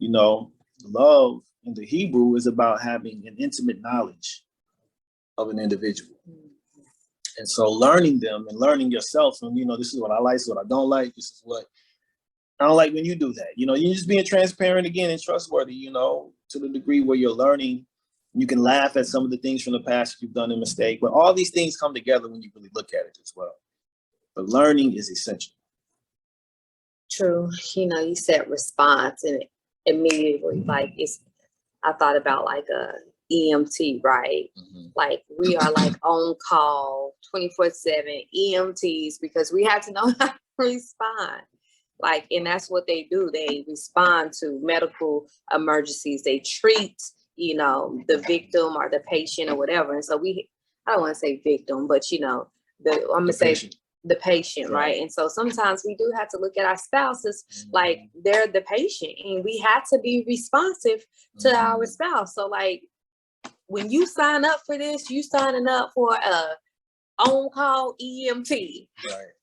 You know, love in the Hebrew is about having an intimate knowledge of an individual. And so learning them and learning yourself, and, you know, this is what I like, this is what I don't like, this is what I don't like when you do that. You know, you're just being transparent again and trustworthy, you know, to the degree where you're learning. You can laugh at some of the things from the past that you've done a mistake, but all these things come together when you really look at it as well. But learning is essential. True. You know, you said response, and immediately, like, I thought about like a EMT, right? Like, we are like on call 24/7 EMTs because we have to know how to respond. Like, and that's what they do. They respond to medical emergencies. They treat, you know, the victim or the patient or whatever. And so I don't want to say victim, but, you know, I'm going to say the patient, right? And so sometimes we do have to look at our spouses like they're the patient, and we have to be responsive to our spouse. So, like, when you sign up for this, you signing up for a on-call EMT. Right.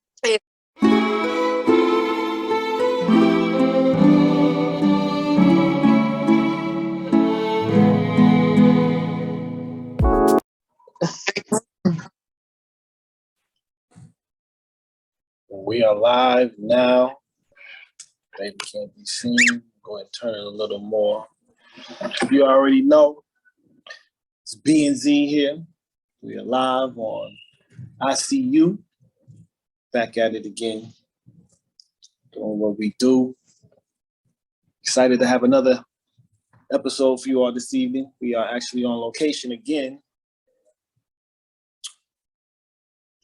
We are live now. Baby can't be seen. Go ahead and turn it a little more. You already know, it's B and Z here. We are live on ICU. Back at it again. Doing what we do. Excited to have another episode for you all this evening. We are actually on location again.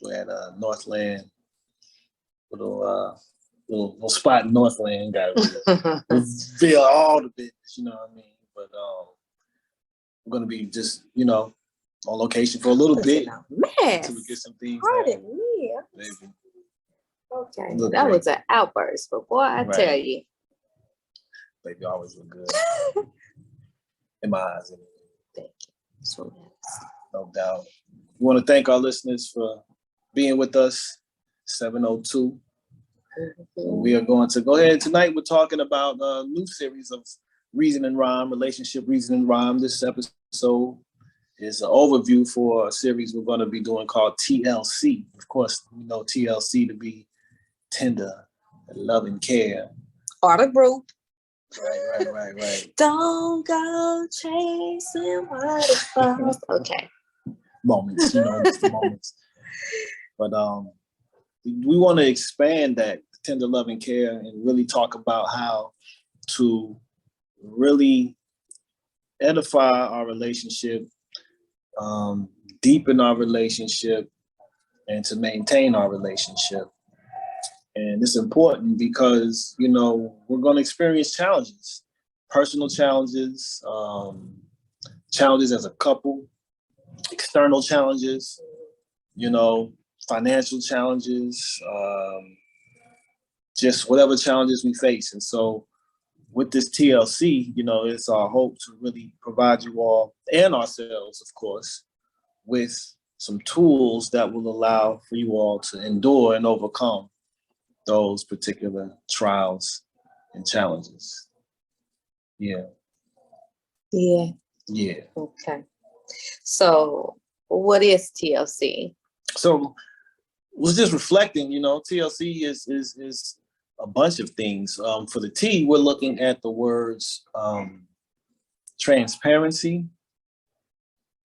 We're at Northland. Little spot in Northland. Got to reveal all the business, you know what I mean? But we're gonna be just, you know, on location for a little bit until we get some things. Pardon me. Baby. Okay, that was an outburst, but boy, I tell you, baby always look good in my eyes. Thank you. So nice. No doubt. We want to thank our listeners for being with us. 702. We are going to go ahead. Tonight we're talking about a new series of Reason and Rhyme, Relationship Reason and Rhyme. This episode is an overview for a series we're going to be doing called TLC. Of course, we know TLC to be tender, love and care. Or the group. Right. Don't go chasing waterfalls. Okay. Moments, you know, just the moments. But we want to expand that tender love and care and really talk about how to really edify our relationship, deepen our relationship, and to maintain our relationship. And it's important because, you know, we're going to experience challenges, personal challenges, challenges as a couple, external challenges, you know, financial challenges, just whatever challenges we face. And so with this TLC, you know, it's our hope to really provide you all and ourselves, of course, with some tools that will allow for you all to endure and overcome those particular trials and challenges. Yeah. Okay. So what is TLC? So was just reflecting, you know, TLC is a bunch of things. For the T, we're looking at the words transparency,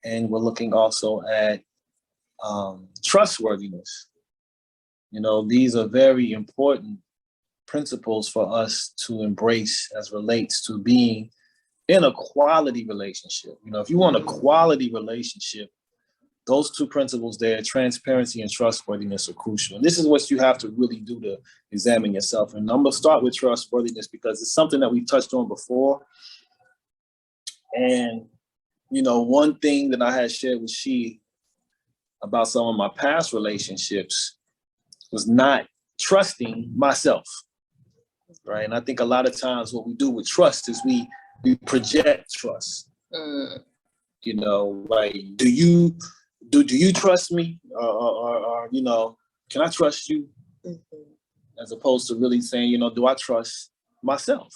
and we're looking also at trustworthiness. You know, these are very important principles for us to embrace as relates to being in a quality relationship. You know, if you want a quality relationship, those two principles there, transparency and trustworthiness, are crucial. And this is what you have to really do to examine yourself. And I'm going to start with trustworthiness because it's something that we've touched on before. And, you know, one thing that I had shared with she about some of my past relationships was not trusting myself, right? And I think a lot of times what we do with trust is we project trust. You know, like, do you trust me? Or you know, can I trust you? As opposed to really saying, you know, do I trust myself?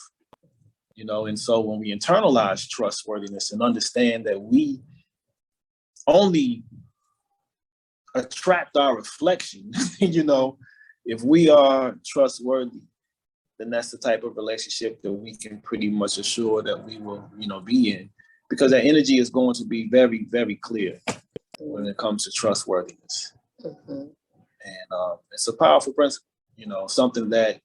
you know. And so when we internalize trustworthiness and understand that we only attract our reflection, you know, if we are trustworthy, then that's the type of relationship that we can pretty much assure that we will, you know, be in, because that energy is going to be very, very clear when it comes to trustworthiness. And it's a powerful principle, you know, something that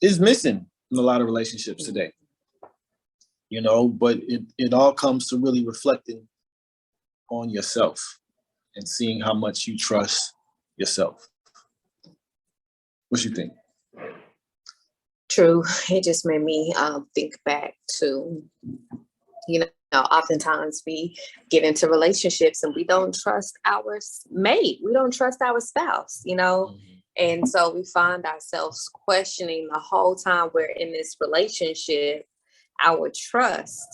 is missing in a lot of relationships today, you know, but it all comes to really reflecting on yourself and seeing how much you trust yourself. What you think? True. It just made me think back to, you know, oftentimes we get into relationships and we don't trust our mate. We don't trust our spouse, you know? And so we find ourselves questioning the whole time we're in this relationship, our trust,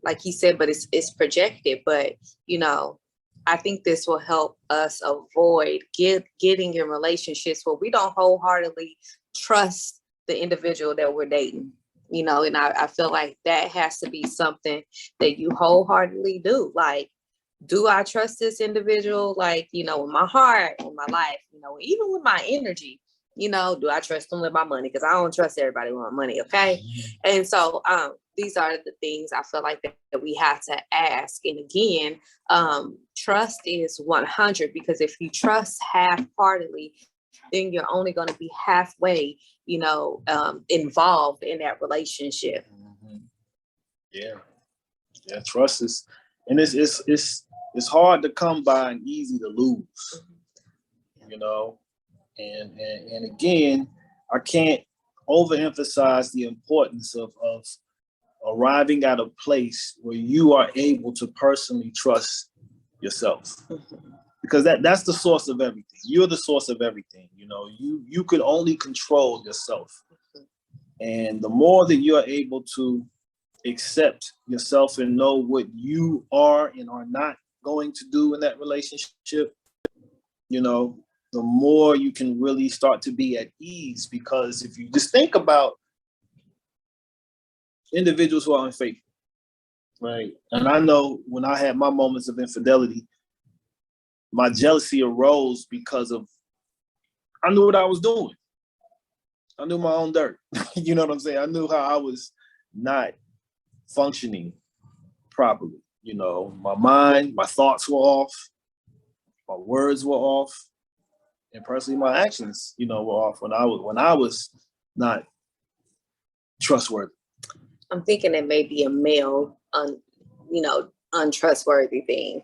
like he said, but it's projected. But, you know, I think this will help us avoid getting in relationships where we don't wholeheartedly trust the individual that we're dating, you know. And I feel like that has to be something that you wholeheartedly do. Like, do I trust this individual? Like, you know, with my heart, with my life, you know, even with my energy, you know, do I trust them with my money? Because I don't trust everybody with my money. Okay. And so these are the things I feel like that we have to ask. And again, trust is 100, because if you trust half-heartedly, then you're only going to be halfway, you know, involved in that relationship. Yeah, trust is, and it's hard to come by and easy to lose, you know. And again, I can't overemphasize the importance of arriving at a place where you are able to personally trust yourself, because that's the source of everything. You're the source of everything. You know, you could only control yourself, and the more that you are able to accept yourself and know what you are and are not going to do in that relationship, you know, the more you can really start to be at ease. Because if you just think about individuals who are unfaithful, right? And I know when I had my moments of infidelity, my jealousy arose because of, I knew what I was doing. I knew my own dirt. You know what I'm saying? I knew how I was not functioning properly. You know, my mind, my thoughts were off, my words were off, and personally my actions, you know, were off when I was not trustworthy. I'm thinking it may be a male, untrustworthy thing.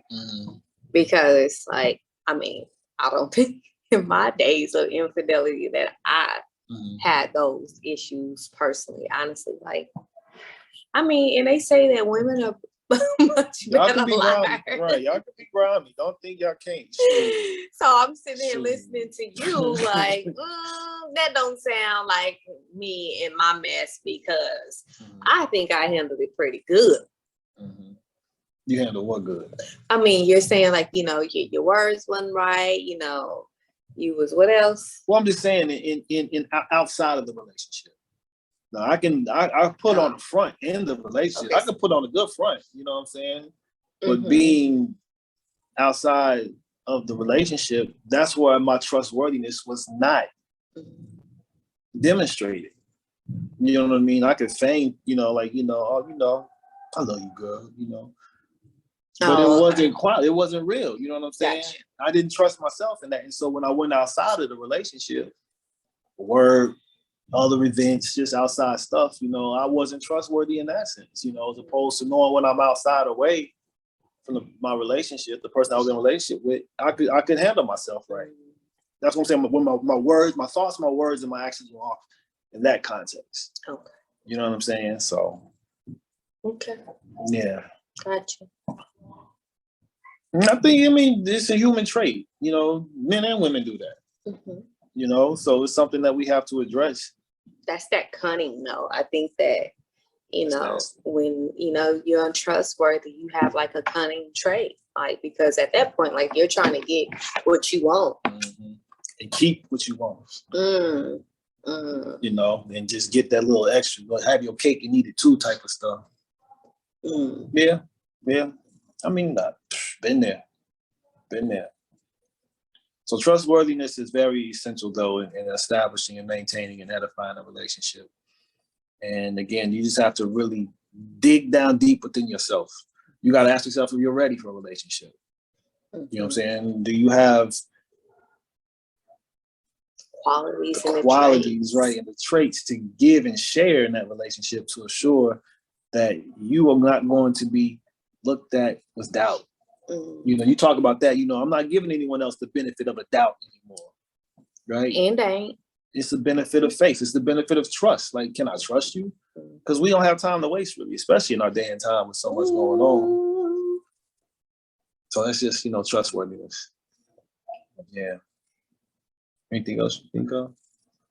Because, like, I mean, I don't think in my days of infidelity that I had those issues personally, honestly. Like, I mean, and they say that women are much better liars. Right, y'all can be grimy. Don't think y'all can't. So I'm sitting here listening to you like, that don't sound like me and my mess, because I think I handled it pretty good. You handle what good? I mean, you're saying, like, you know, your words wasn't right, you know, you was what else? Well, I'm just saying in outside of the relationship. Now I put on the front in the relationship. Okay. I can put on a good front, you know what I'm saying? But being outside of the relationship, that's where my trustworthiness was not demonstrated. You know what I mean? I could feign, you know, like, you know, oh, you know, I love you, girl, you know. But it wasn't it wasn't real. You know what I'm saying? Gotcha. I didn't trust myself in that. And so when I went outside of the relationship, work, other events, just outside stuff, you know, I wasn't trustworthy in that sense, you know, as opposed to knowing when I'm outside away from my relationship, the person I was in a relationship with, I could handle myself right. That's what I'm saying. When my words, my thoughts, my words, and my actions were off in that context. Okay. You know what I'm saying? So. Okay. Yeah. Gotcha. I mean, it's a human trait. You know, men and women do that. You know, so it's something that we have to address. That's that cunning, though. I think that, you know, when, you know, you're untrustworthy, you have like a cunning trait. Like, because at that point, like, you're trying to get what you want. And keep what you want. you know, and just get that little extra, but have your cake and eat it too type of stuff. Yeah. I mean, been there. So trustworthiness is very essential, though, in establishing and maintaining and edifying a relationship. And again, you just have to really dig down deep within yourself. You got to ask yourself if you're ready for a relationship. You know what I'm saying? Do you have qualities, right, and the traits to give and share in that relationship to assure that you are not going to be looked at with doubt? You know, you talk about that, you know, I'm not giving anyone else the benefit of a doubt anymore, right? And ain't. It's the benefit of faith. It's the benefit of trust. Like, can I trust you? Because we don't have time to waste, really, especially in our day and time with so much going on. So that's just, you know, trustworthiness. Yeah. Anything else you think of?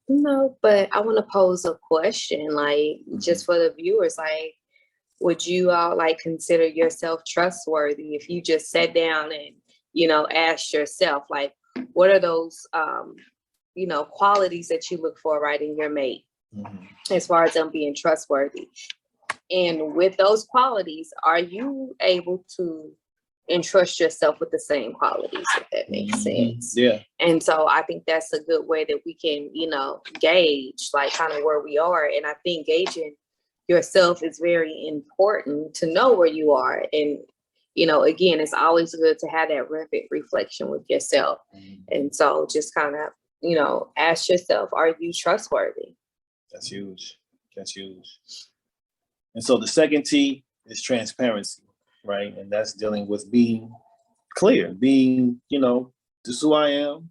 No, but I want to pose a question, like, just for the viewers, like, would you all like consider yourself trustworthy if you just sat down and, you know, asked yourself, like, what are those, you know, qualities that you look for right in your mate as far as them being trustworthy? And with those qualities, are you able to entrust yourself with the same qualities, if that makes sense? Yeah. And so I think that's a good way that we can, you know, gauge like kind of where we are. And I think gauging yourself is very important to know where you are. And, you know, again, it's always good to have that rapid reflection with yourself. And so just kind of, you know, ask yourself, are you trustworthy? That's huge. And so the second T is transparency, right? And that's dealing with being clear, being, you know, this is who I am.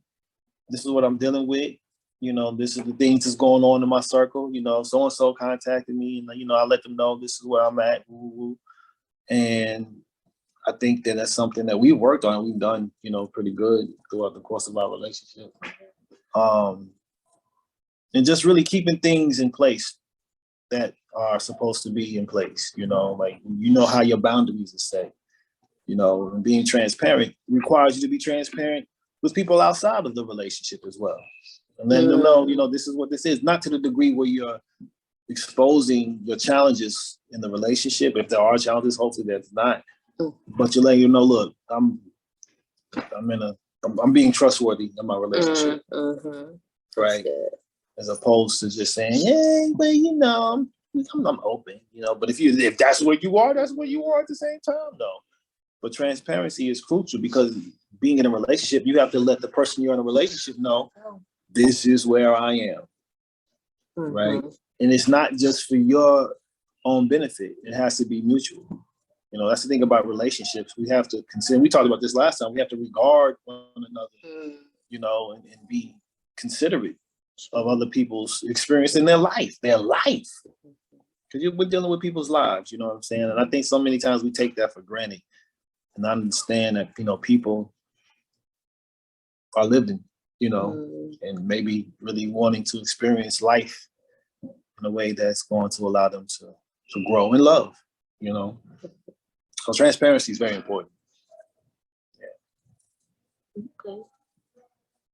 This is what I'm dealing with. You know, this is the things that's going on in my circle. You know, so-and-so contacted me and, you know, I let them know this is where I'm at. And I think that that's something that we've worked on. We've done, you know, pretty good throughout the course of our relationship. And just really keeping things in place that are supposed to be in place, you know, like, you know how your boundaries are set, you know, and being transparent requires you to be transparent with people outside of the relationship as well. And letting them know, you know, this is what this is, not to the degree where you're exposing your challenges in the relationship. If there are challenges, hopefully there's not, but you're letting you know, look, I'm being trustworthy in my relationship, right? As opposed to just saying, hey, well, you know, I'm open, you know. But if that's where you are, that's where you are at the same time, though. But transparency is crucial because being in a relationship, you have to let the person you're in a relationship know, this is where I am, right? And it's not just for your own benefit. It has to be mutual. You know, that's the thing about relationships. We have to consider, we talked about this last time, we have to regard one another, you know, and be considerate of other people's experience in their life. Because we're dealing with people's lives, you know what I'm saying? And I think so many times we take that for granted and I understand that, you know, people are living, you know, and maybe really wanting to experience life in a way that's going to allow them to grow in love, you know? So transparency is very important. Yeah. Okay.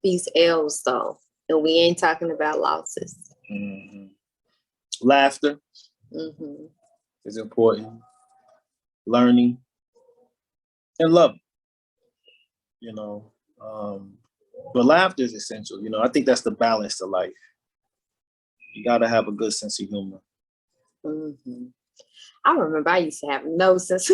These L's though, and we ain't talking about losses. Laughter is important. Learning and love, you know. But laughter is essential. You know, I think that's the balance to life. You got to have a good sense of humor. I remember I used to have no sense.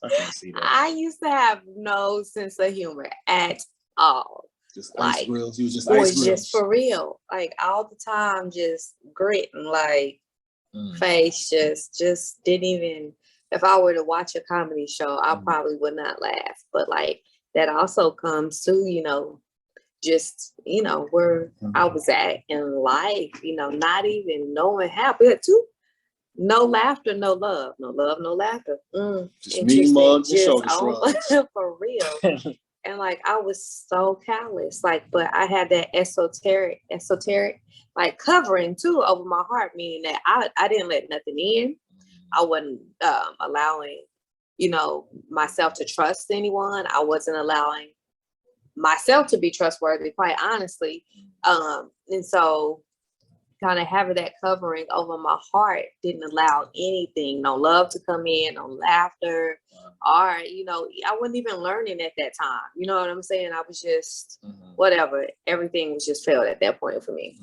I can see that. I used to have no sense of humor at all. Just ice grills. You was just ice grills. Just for real. Like all the time, just gritting, like face just didn't even, if I were to watch a comedy show, I probably would not laugh. But like that also comes to, you know, just, you know, where I was at in life, you know, not even knowing how, but too. No laughter, no love. No love, no laughter. Just mean mugs and shoulder shrugs. For real. And like I was so callous. Like, but I had that esoteric, like covering too over my heart, meaning that I didn't let nothing in. I wasn't allowing, you know, myself to trust anyone. I wasn't allowing myself to be trustworthy, quite honestly. And so kind of having that covering over my heart didn't allow anything, no love to come in, no laughter, or, you know, I wasn't even learning at that time. You know what I'm saying? I was just whatever. Everything was just failed at that point for me.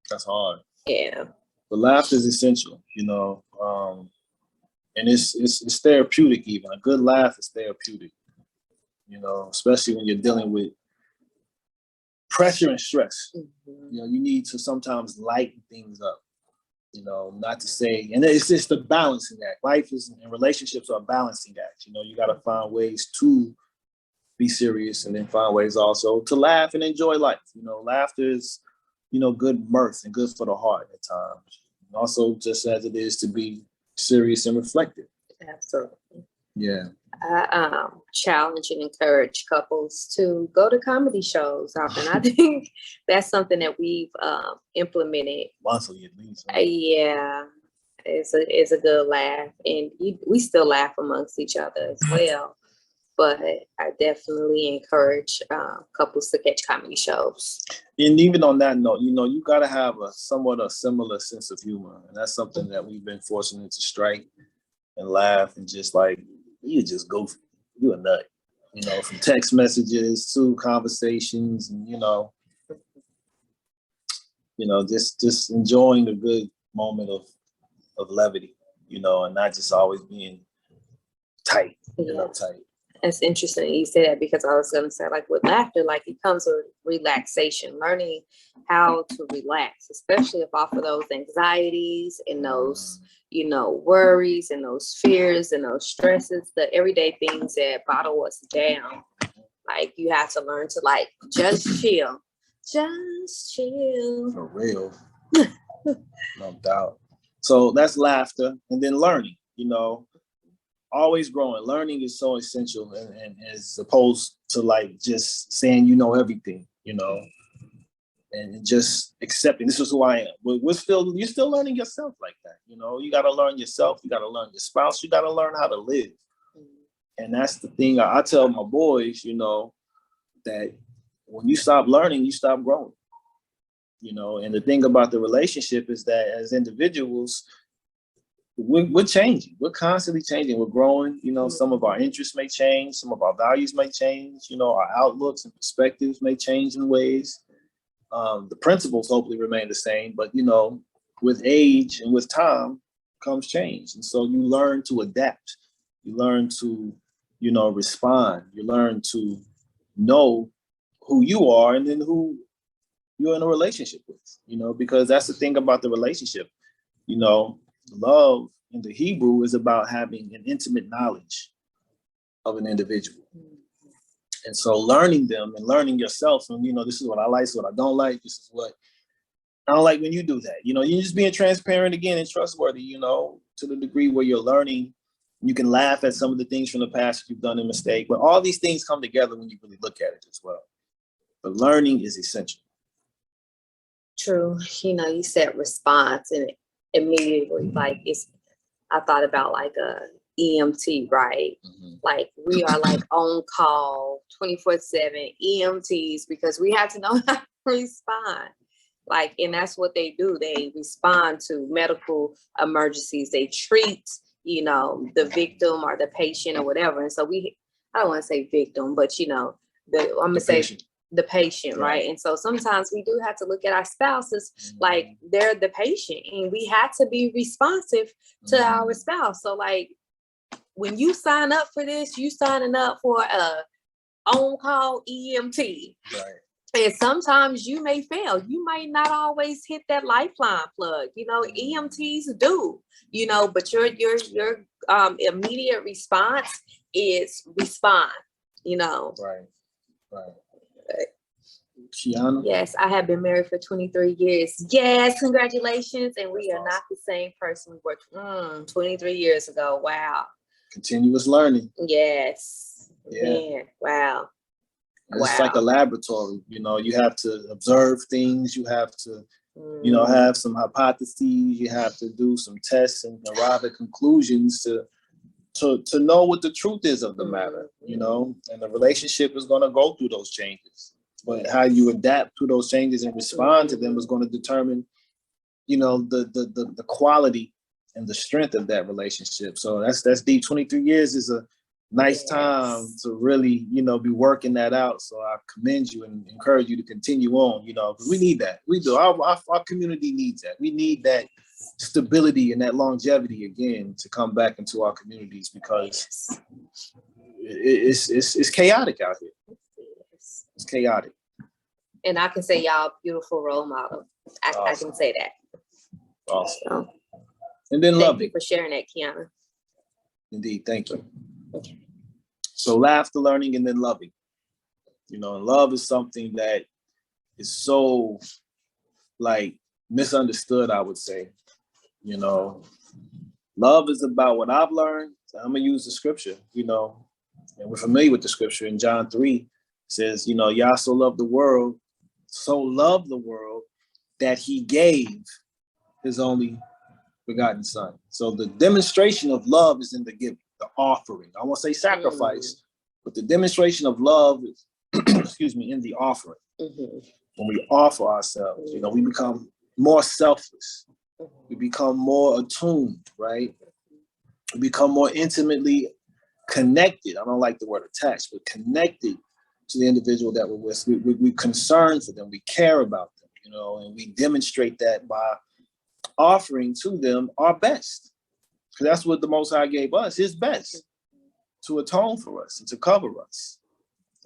That's hard. Yeah. But laughter is essential, you know, and it's therapeutic. Even a good laugh is therapeutic, you know, especially when you're dealing with pressure and stress. You know, you need to sometimes lighten things up, you know, not to say, and it's just a balancing act. Life is, and relationships are a balancing act. You know, you got to find ways to be serious and then find ways also to laugh and enjoy life. You know, laughter is, you know, good mirth and good for the heart at times. And also just as it is to be serious and reflective. Absolutely. Yeah. I challenge and encourage couples to go to comedy shows often. I think that's something that we've implemented Monthly at least. Right? Yeah, it's a good laugh, and we still laugh amongst each other as well. But I definitely encourage couples to catch comedy shows. And even on that note, you know, you got to have a somewhat a similar sense of humor, and that's something that we've been fortunate to strike and laugh and just like, you just go, you a nut, you know, from text messages to conversations, and you know, just enjoying the good moment of levity, you know, and not just always being tight and uptight. It's interesting you say that, because I was going to say, like, with laughter, like, it comes with relaxation, learning how to relax, especially if off of those anxieties and those, you know, worries and those fears and those stresses, the everyday things that bottle us down. Like, you have to learn to, like, just chill. Just chill. For real. No doubt. So that's laughter, and then learning, you know. Always growing. Learning is so essential, and as opposed to like just saying you know everything, you know, and just accepting this is who I am. But you're still learning yourself like that, you know. You got to learn yourself. You got to learn your spouse. You got to learn how to live. And that's the thing I tell my boys, you know, that when you stop learning, you stop growing. You know, and the thing about the relationship is that as individuals, we're changing. We're constantly changing. We're growing. You know, some of our interests may change. Some of our values may change. You know, our outlooks and perspectives may change in ways. The principles hopefully remain the same. But, you know, with age and with time comes change. And so you learn to adapt. You learn to, you know, respond. You learn to know who you are and then who you're in a relationship with, you know, because that's the thing about the relationship. You know, love in the Hebrew is about having an intimate knowledge of an individual. And so learning them and learning yourself, and, you know, this is what I like, this is what I don't like, this is what I don't like when you do that. You know, you're just being transparent again and trustworthy, you know, to the degree where you're learning. You can laugh at some of the things from the past that you've done a mistake, but all these things come together when you really look at it as well. But learning is essential. True. You know, you said response, and immediately, like, I thought about like a EMT, right? Like, we are like on call 24/7 EMTs, because we have to know how to respond. Like, and that's what they do. They respond to medical emergencies. They treat, you know, the victim or the patient or whatever. And so I don't want to say victim, but, you know, I'm going to say patient. The patient, right? And so sometimes we do have to look at our spouses like they're the patient, and we have to be responsive to our spouse. So, like, when you sign up for this, you signing up for a on-call EMT. Right. And sometimes you may fail. You might not always hit that lifeline plug. You know, EMTs do, you know, but your immediate response is respond, you know. Right. Kiana? Yes, I have been married for 23 years. Yes, congratulations. And we are not the same person we were 23 years ago. Wow. Continuous learning. Yes. Yeah. Man, wow. It's like a laboratory. You know, you have to observe things. You have to, you know, have some hypotheses. You have to do some tests and arrive at conclusions to to know what the truth is of the matter, you know, and the relationship is going to go through those changes. But how you adapt to those changes and respond to them is going to determine, you know, the quality and the strength of that relationship. So that's deep. 23 years is a nice time to really, you know, be working that out. So I commend you and encourage you to continue on, you know, because we need that. We do. Our community needs that. We need that stability and that longevity again to come back into our communities, because it's chaotic out here. It's chaotic. And I can say y'all beautiful role model. I can say that. Awesome. So, and then thank you for sharing that, Kiana. Indeed, thank you. Okay. So laughter, learning, and then loving. You know, and love is something that is so like misunderstood, I would say. You know, love is about what I've learned. So I'm gonna use the scripture, you know, and we're familiar with the scripture in John 3 says, you know, Yah so loved the world that he gave his only begotten son. So the demonstration of love is in the giving, the offering. I won't say sacrifice, but the demonstration of love is, excuse me, in the offering. When we offer ourselves, you know, we become more selfless. We become more attuned, right? We become more intimately connected. I don't like the word attached, but connected to the individual that we're with. We're concerned for them. We care about them, you know, and we demonstrate that by offering to them our best. Because that's what the Most High gave us, his best, to atone for us and to cover us,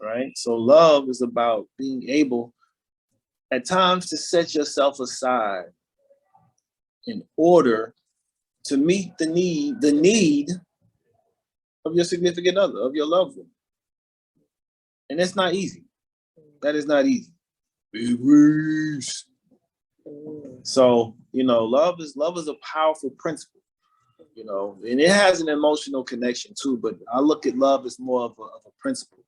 right? So love is about being able at times to set yourself aside in order to meet the need of your significant other, of your loved one. And that's not easy. That is not easy. So, you know, love is a powerful principle, you know, and it has an emotional connection too, but I look at love as more of a principle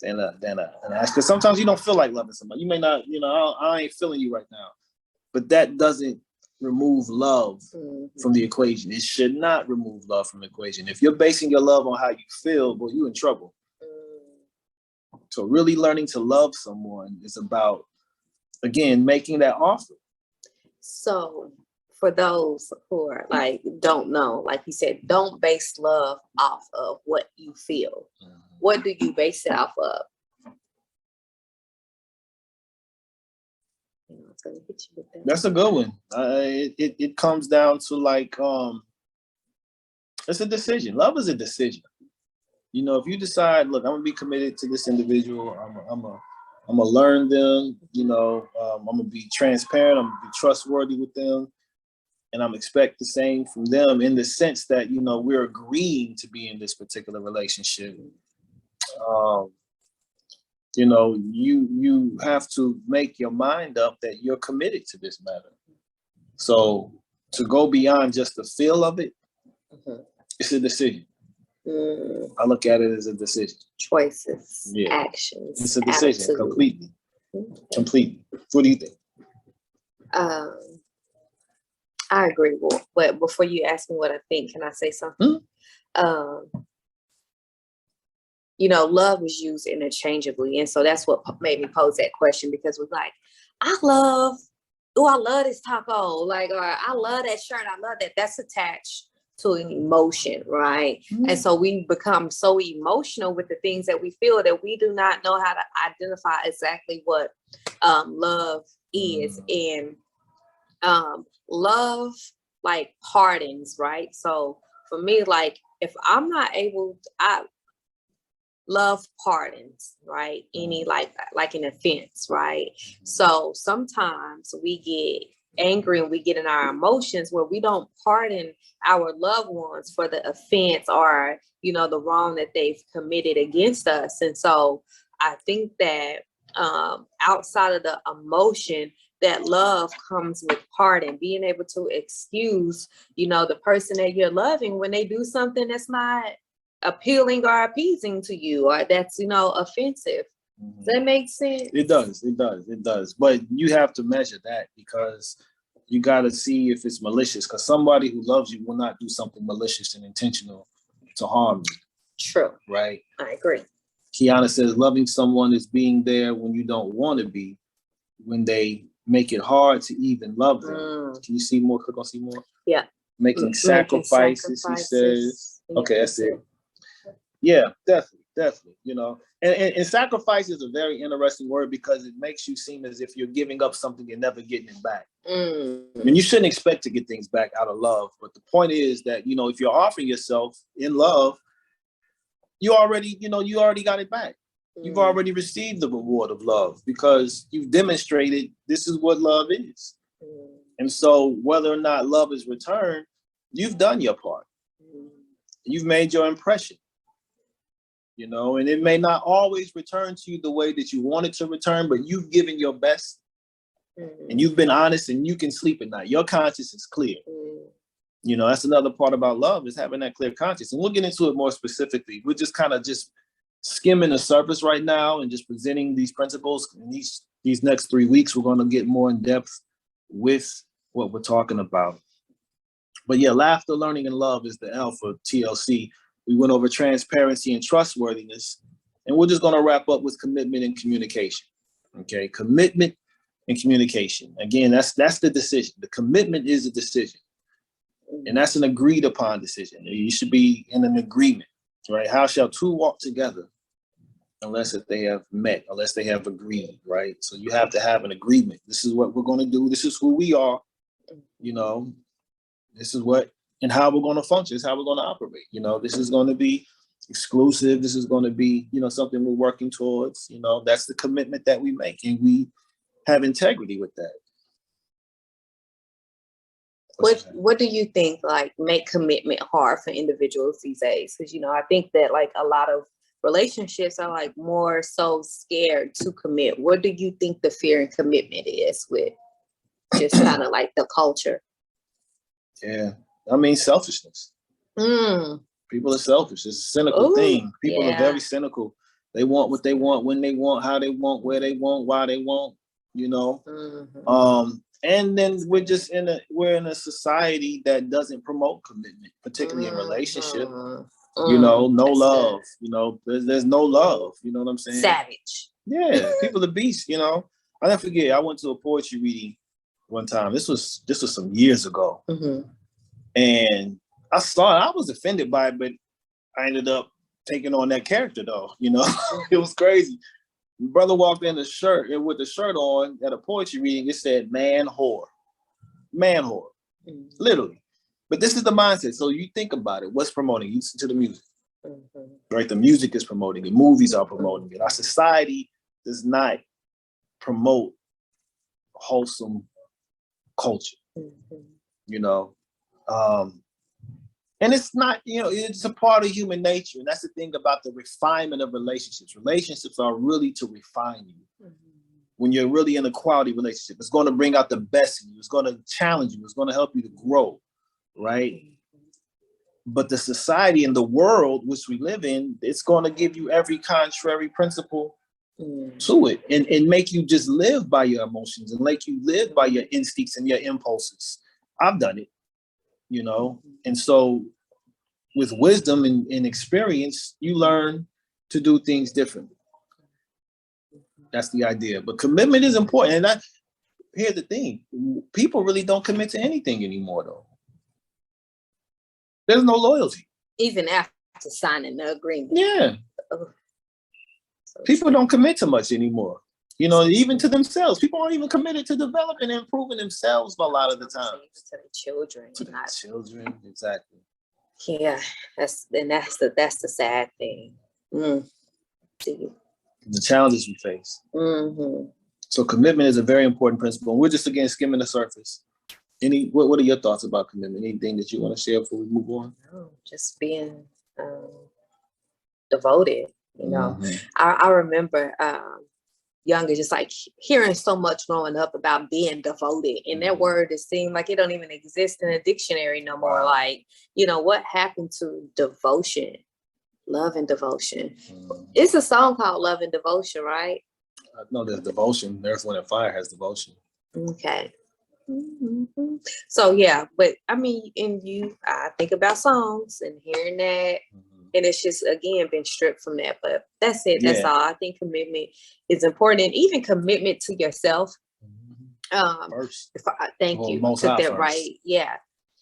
than an act. Because sometimes you don't feel like loving somebody. You may not, you know, I ain't feeling you right now, but that doesn't remove love from the equation. It should not remove love from the equation. If you're basing your love on how you feel, well, you're in trouble. So really learning to love someone is about, again, making that offer. So for those who are like, don't know, like you said, don't base love off of what you feel. What do you base it off of? That's a good one. It comes down to like, it's a decision. Love is a decision. You know, if you decide, look, I'm gonna be committed to this individual, I'm gonna learn them, you know, I'm gonna be transparent, I'm gonna be trustworthy with them, and I'm expect the same from them in the sense that, you know, we're agreeing to be in this particular relationship. You know, you have to make your mind up that you're committed to this matter. So to go beyond just the feel of it, it's a decision. I look at it as a decision. Choices, actions. It's a decision, attitude. Completely. What do you think? I agree. But before you ask me what I think, can I say something? You know, love is used interchangeably. And so that's what made me pose that question, because we're like, I love this taco. Like, or I love that shirt. I love that. That's attached to an emotion, right? And so we become so emotional with the things that we feel that we do not know how to identify exactly what love is. And love like pardons, right? So for me, like if I'm not able, love pardons, right? Any like an offense, right? So sometimes we get angry and we get in our emotions where we don't pardon our loved ones for the offense or, you know, the wrong that they've committed against us. And so I think that outside of the emotion, that love comes with pardon, being able to excuse, you know, the person that you're loving when they do something that's not appealing or appeasing to you, or that's, you know, offensive. Does that make sense? It does. But you have to measure that, because you got to see if it's malicious, because somebody who loves you will not do something malicious and intentional to harm you. True. Right? I agree. Kiana says, loving someone is being there when you don't want to be, when they make it hard to even love them. Can you see more? Click on see more? Yeah. Making sacrifices, he says. Yeah, okay, that's it. Yeah, definitely. You know, and sacrifice is a very interesting word because it makes you seem as if you're giving up something and never getting it back. I mean, you shouldn't expect to get things back out of love. But the point is that, you know, if you're offering yourself in love, you already got it back. You've already received the reward of love because you've demonstrated this is what love is. And so whether or not love is returned, you've done your part. You've made your impression, you know, and it may not always return to you the way that you want it to return, but you've given your best and you've been honest and you can sleep at night. Your conscience is clear. You know, that's another part about love is having that clear conscience. And we'll get into it more specifically. We're just kind of just skimming the surface right now and just presenting these principles. In these next 3 weeks, we're going to get more in depth with what we're talking about. But yeah, laughter, learning, and love is the L for TLC. We went over transparency and trustworthiness. And we're just going to wrap up with commitment and communication. Okay, commitment and communication. Again, that's the decision. The commitment is a decision. And that's an agreed upon decision. You should be in an agreement, right? How shall two walk together unless if they have met, unless they have agreed, right? So you have to have an agreement. This is what we're going to do. This is who we are, you know, this is what, and how we're going to function. This is how we're going to operate. You know, this is going to be exclusive. This is going to be, you know, something we're working towards, you know, that's the commitment that we make and we have integrity with that. What do you think like make commitment hard for individuals these days? Because, you know, I think that like a lot of relationships are like more so scared to commit. What do you think the fear and commitment is with just kind of like the culture? Yeah, I mean, selfishness. People are selfish. It's a cynical thing. People are very cynical. They want what they want, when they want, how they want, where they want, why they want, you know. And then we're in a society that doesn't promote commitment, particularly in relationship. You know, no love. Good. You know, there's no love. You know what I'm saying? Savage. Yeah, people are beasts. You know, I never forget. I went to a poetry reading one time. This was some years ago, and I saw it. I was offended by it, but I ended up taking on that character though. You know, it was crazy. Brother walked in with the shirt on at a poetry reading. It said "man whore," literally. But this is the mindset. So you think about it. What's promoting? You listen to the music, right? The music is promoting it. Movies are promoting it. Our society does not promote wholesome culture. You know, and it's not. You know, it's a part of human nature, and that's the thing about the refinement of relationships. Relationships are really to refine you. When you're really in a quality relationship, it's going to bring out the best in you. It's going to challenge you. It's going to help you to grow. Right? But the society and the world which we live in, it's going to give you every contrary principle to it and make you just live by your emotions and make you live by your instincts and your impulses. I've done it, you know? And so with wisdom and experience, you learn to do things differently. That's the idea. But commitment is important. And here's the thing. People really don't commit to anything anymore, though. There's no loyalty. Even after signing the agreement. Yeah. People don't commit to much anymore. You know, even to themselves. People aren't even committed to developing and improving themselves a lot of the time. To the children. To the children, exactly. Yeah, that's the sad thing. The challenges we face. So commitment is a very important principle. We're just, again, skimming the surface. What are your thoughts about commitment? Anything that you want to share before we move on? No, just being devoted. You know, I remember younger, just like hearing so much growing up about being devoted, and that word it seemed like it don't even exist in a dictionary no more. Like, you know, what happened to devotion, love and devotion? It's a song called "Love and Devotion," right? I know there's devotion. Earth, Wind, and Fire has devotion. Okay. So yeah, but I mean, I think about songs and hearing that, and it's just again been stripped from that. But that's it. That's all. I think commitment is important, and even commitment to yourself. First, thank you. Most Took that first. right. Yeah,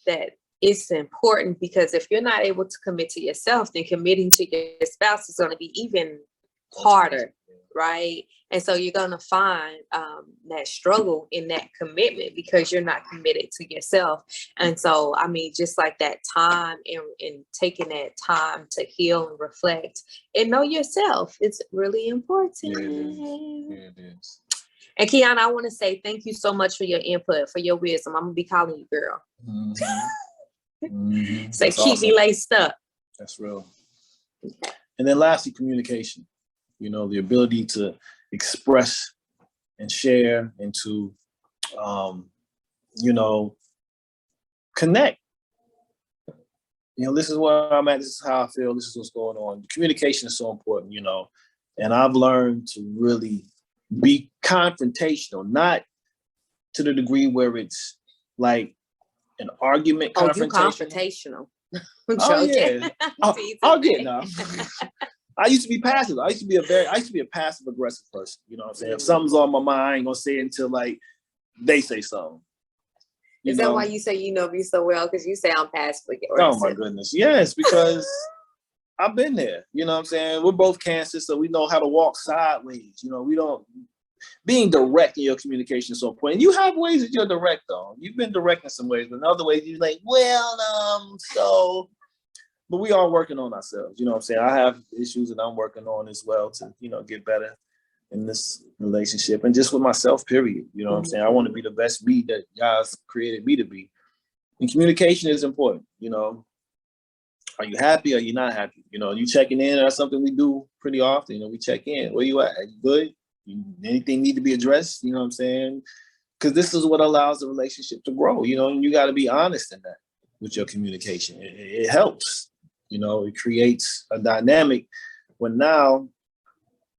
that it's important because if you're not able to commit to yourself, then committing to your spouse is going to be even harder, right? And so you're going to find that struggle in that commitment because you're not committed to yourself. And so, I mean, just like that time and taking that time to heal and reflect and know yourself, it's really important. Yeah, it is. And Kiana, I want to say thank you so much for your input, for your wisdom. I'm going to be calling you girl. So keep awesome. me laced up. That's real. Okay. And then lastly, communication. You know, the ability to express and share and to, you know, connect. You know, this is where I'm at. This is how I feel. This is what's going on. Communication is so important, you know, and I've learned to really be confrontational, not to the degree where it's like an argument. Oh, you confrontational. Oh yeah. Yeah. No. I used to be passive. I used to be a passive aggressive person. You know what I'm saying? If something's on my mind, I ain't gonna say it until like they say something. Is that why you say you know me so well? Because you say I'm passive aggressive. Oh my goodness. Yes, because I've been there. You know what I'm saying? We're both Cancers, so we know how to walk sideways. You know, we don't being direct in your communication is so important. You have ways that you're direct on. You've been direct in some ways, but in other ways you're like, but we are working on ourselves. You know what I'm saying? I have issues that I'm working on as well to, you know, get better in this relationship and just with myself, period. You know what I'm saying? I want to be the best me that God's created me to be. And communication is important. You know, are you happy? Or are you not happy? You know, you checking in. That's something we do pretty often. You know, we check in. Where you at? Are you good? Anything need to be addressed? You know what I'm saying? Because this is what allows the relationship to grow. You know, and you got to be honest in that with your communication. It helps. You know, it creates a dynamic when now,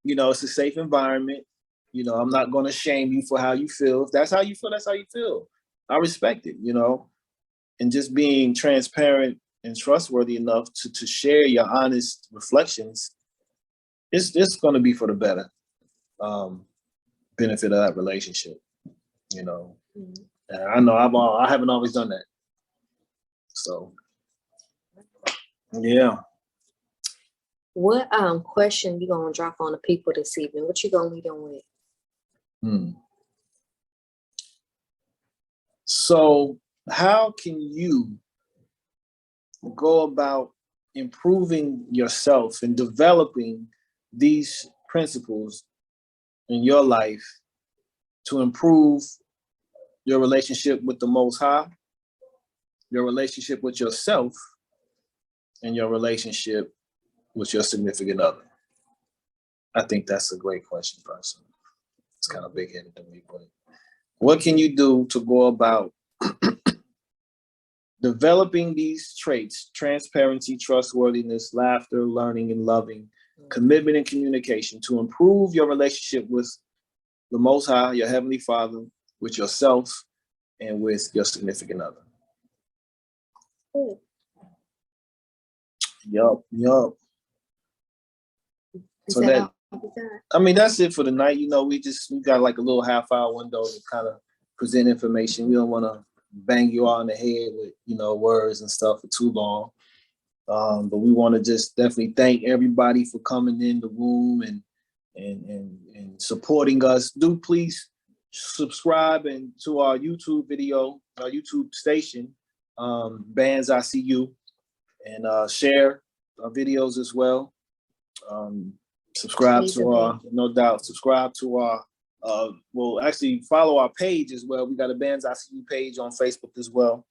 you know, it's a safe environment. You know, I'm not going to shame you for how you feel. If that's how you feel, that's how you feel. I respect it, you know, and just being transparent and trustworthy enough to share your honest reflections, it's going to be for the better benefit of that relationship, you know. And I know I haven't always done that. So, yeah. What question you gonna drop on the people this evening? What you gonna lead them with? So how can you go about improving yourself and developing these principles in your life to improve your relationship with the Most High, your relationship with yourself, and your relationship with your significant other? I think that's a great question, personally. It's kind of big-headed to me, but what can you do to go about developing these traits: transparency, trustworthiness, laughter, learning and loving, commitment and communication, to improve your relationship with the Most High, your Heavenly Father, with yourself, and with your significant other? Yup. So that, I mean, that's it for the night. You know, we got like a little half-hour window to kind of present information. We don't want to bang you all in the head with, you know, words and stuff for too long. But we want to just definitely thank everybody for coming in the room and supporting us. Do please subscribe to our YouTube video, our YouTube station, bandzicu, and share our videos as well. Subscribe to our, no doubt, subscribe to our, actually follow our page as well. We got a bandzicu page on Facebook as well.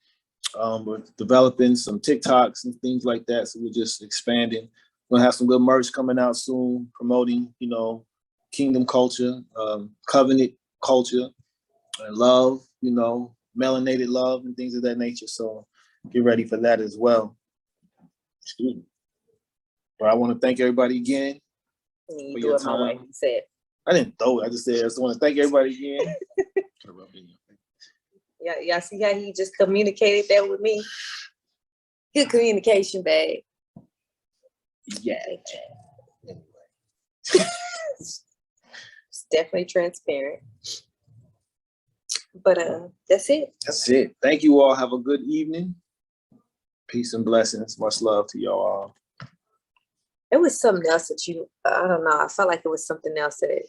We're developing some TikToks and things like that. So we're just expanding. We're gonna have some good merch coming out soon, promoting, you know, kingdom culture, covenant culture, and love, you know, melanated love and things of that nature. So get ready for that as well. Excuse me. But I want to thank everybody again. You do it my way. I didn't throw it. I just said I just want to thank everybody again. Yeah, y'all see how he just communicated that with me? Good communication, babe. Yeah. It's definitely transparent. But that's it. That's it. Thank you all. Have a good evening. Peace and blessings. Much love to y'all all. It was something else that I don't know. I felt like it was something else that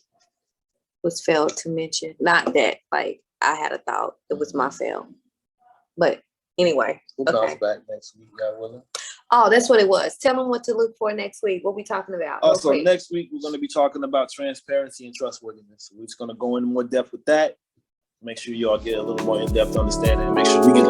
was failed to mention. Not that, like, I had a thought. It was my fail. But anyway. We'll bounce back next week, God willing. Oh, that's what it was. Tell them what to look for next week. What we talking about? So next week, we're going to be talking about transparency and trustworthiness. So we're just going to go into more depth with that. Make sure y'all get a little more in-depth understanding and make sure we get